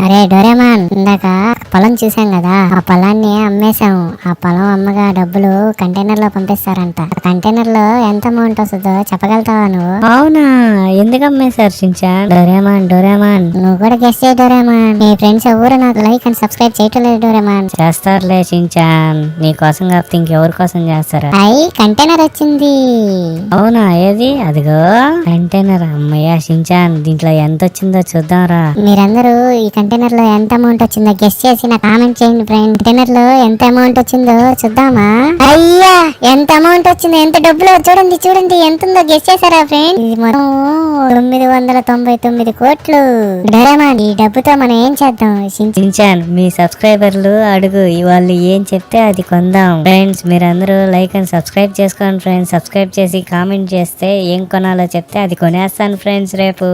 అరే డోరేమాన్, ఇందాక పొలం చూసాం కదా, ఆ పొలాన్ని అమ్మేశాము. ఆ పొలం అమ్మగా డబ్బులు కంటైనర్ లో పంపిస్తారంట. కంటైనర్ లో ఎంత అమౌంట్ వస్తుందో చెప్పగలుగుతావా నువ్వు? అవునా, ఎందుకు అమ్మేశారు షించాన్? డోరేమాన్ నువ్వు కూడా గెస్ చేయి డోరేమాన్. నీ ఫ్రెండ్స్ ఎవరు నాకు లైక్ అండ్ సబ్స్క్రైబ్ చేయటం లేదు డోరేమాన్. చేస్తారులే షించాన్, నీ కోసం కాకపోతే ఇంకెవరి కోసం చేస్తారా? కంటైనర్ వచ్చింది. అవునా, ఏది? అదిగో కంటైనర్. అమ్మయ్యా షించాన్, దీంట్లో ఎంత వచ్చిందో చూద్దాంరా. మీరందరూ ఈ కంటైనర్ లో ఎంత అమౌంట్ వచ్చిందో గెస్ చేసి నాకు కామెంట్ చేయండి ఫ్రెండ్. కంటైనర్ లో ఎంత అమౌంట్ వచ్చిందో చూద్దామా? అయ్యా, ఎంత అమౌంట్ వచ్చిందో, ఎంత డబ్బులో చూడండి చూడండి, ఎంత ఉందో గెస్ చేశారా ఫ్రెండ్? ఇది మొత్తం 999 కోట్లు. డోరేమాన్, ఈ డబ్బుతో మనం ఏం చేద్దాం? షించాన్, మీ సబ్స్క్రైబర్లు అడుగు, వాళ్ళు ఏం చెప్తే అది కొందాం. ఫ్రెండ్స్, మీరందరూ లైక్ అండ్ సబ్స్క్రైబ్ చేసుకోండి ఫ్రెండ్స్. సబ్స్క్రైబ్ చేసి కామెంట్ చేస్తే ఏం కొనాలో చెప్తే అది కొనేస్తాను ఫ్రెండ్స్ రేపు.